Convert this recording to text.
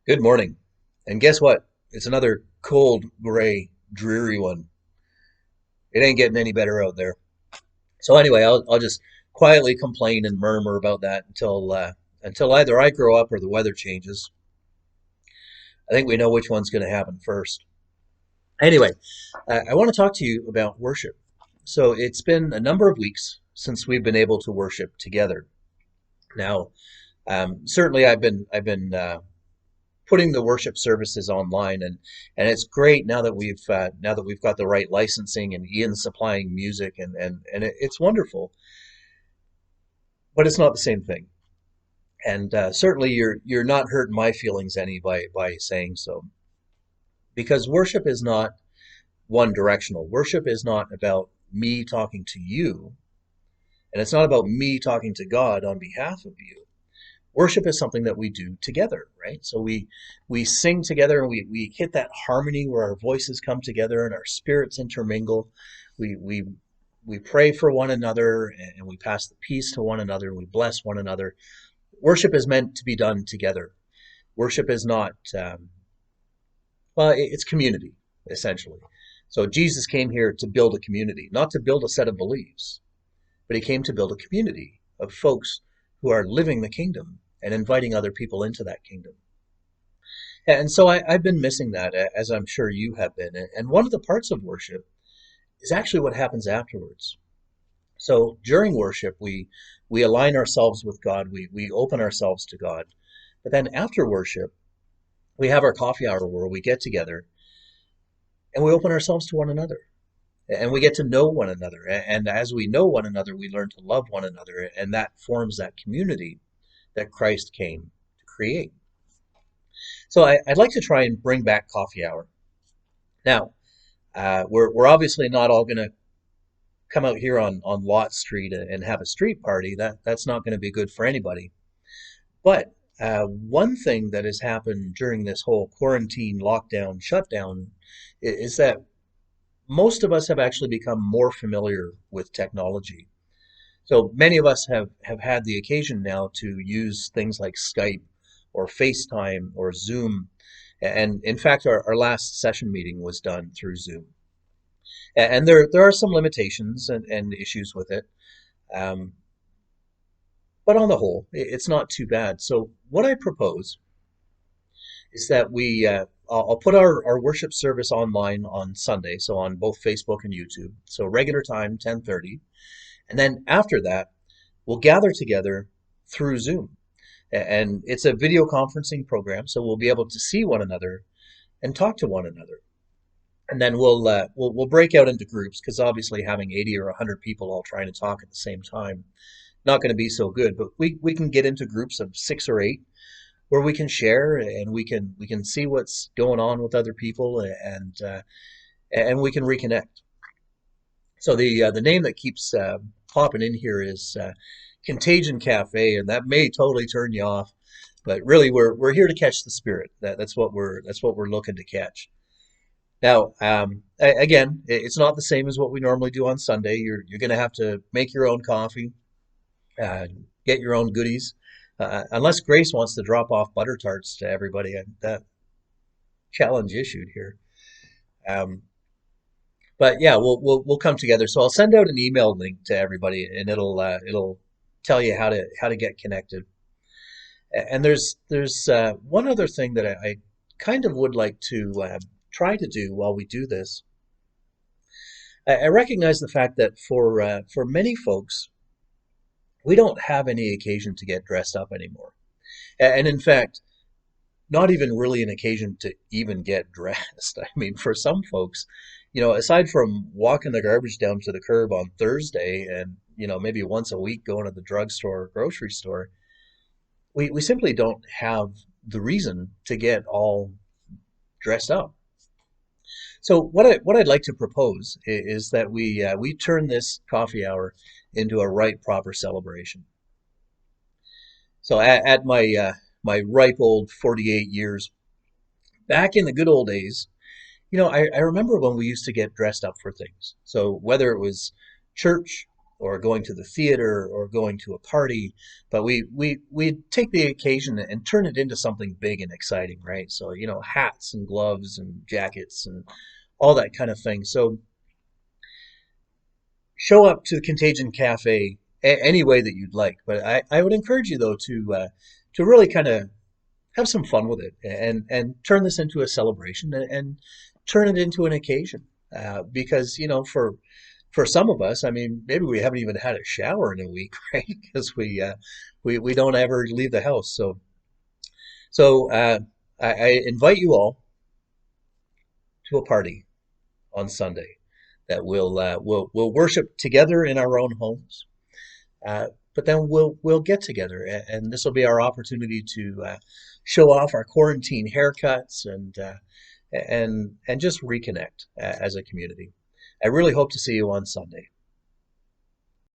Good morning. And guess what? It's another cold, gray, dreary one. It ain't getting any better out there. So anyway, I'll just quietly complain and murmur about that until either I grow up or the weather changes. I think we know which one's going to happen first. Anyway, I want to talk to you about worship. So it's been a number of weeks since we've been able to worship together. Now, certainly I've been putting the worship services online, and it's great now that we've got the right licensing and Ian's supplying music, it's wonderful, but it's not the same thing. And certainly you're not hurting my feelings any by saying so, because worship is not one directional. Worship is not about me talking to you, and it's not about me talking to God on behalf of you. Worship is something that we do together, right? So we sing together, and we hit that harmony where our voices come together and our spirits intermingle. We we we pray for one another, and we pass the peace to one another, and we bless one another. Worship is meant to be done together. Worship is not it's community essentially. So Jesus came here to build a community, not to build a set of beliefs, but he came to build a community of folks who are living the kingdom and inviting other people into that kingdom. And so I've been missing that, as I'm sure you have been. And one of the parts of worship is actually what happens afterwards. So during worship, we align ourselves with God, we open ourselves to God. But then after worship, we have our coffee hour where we get together and we open ourselves to one another. And we get to know one another. And as we know one another, we learn to love one another. And that forms that community that Christ came to create. So I'd like to try and bring back coffee hour. Now, we're obviously not all going to come out here on Lot Street and have a street party. That's not going to be good for anybody. But one thing that has happened during this whole quarantine, lockdown, shutdown is that most of us have actually become more familiar with technology. So many of us have had the occasion now to use things like Skype or FaceTime or Zoom. And in fact, our last session meeting was done through Zoom. And there are some limitations and issues with it. Um, but on the whole, it's not too bad. So what I propose is that I'll put our worship service online on Sunday, so on both Facebook and YouTube. So regular time, 10:30. And then after that, we'll gather together through Zoom. And it's a video conferencing program, so we'll be able to see one another and talk to one another. And then we'll break out into groups, because obviously having 80 or 100 people all trying to talk at the same time, not going to be so good. But we can get into groups of 6 or 8 where we can share, and we can see what's going on with other people, and we can reconnect. So the name that keeps popping in here is Contagion Cafe, and that may totally turn you off, but really we're here to catch the spirit. That's what we're looking to catch. Now, again, it's not the same as what we normally do on Sunday. You're going to have to make your own coffee, uh, get your own goodies, unless Grace wants to drop off butter tarts to everybody. That challenge issued here. Um, but yeah, we'll come together. So I'll send out an email link to everybody, and it'll tell you how to get connected. And there's one other thing that I kind of would like to try to do while we do this. I recognize the fact that for many folks, we don't have any occasion to get dressed up anymore. And in fact, not even really an occasion to even get dressed. I mean, for some folks, aside from walking the garbage down to the curb on Thursday and, maybe once a week going to the drugstore or grocery store, we simply don't have the reason to get all dressed up. So what I'd like to propose is that we turn this coffee hour into a right proper celebration. So at my ripe old 48 years, back in the good old days, I remember when we used to get dressed up for things. So whether it was church, or going to the theater or going to a party, but we take the occasion and turn it into something big and exciting, right? So, hats and gloves and jackets and all that kind of thing. So show up to the Contagion Cafe any way that you'd like, but I would encourage you though to really kind of have some fun with it and turn this into a celebration and turn it into an occasion. Because, for some of us, I mean, maybe we haven't even had a shower in a week, right? Because we don't ever leave the house. So I invite you all to a party on Sunday that we'll worship together in our own homes. But then we'll get together, and this will be our opportunity to show off our quarantine haircuts and just reconnect as a community. I really hope to see you on Sunday.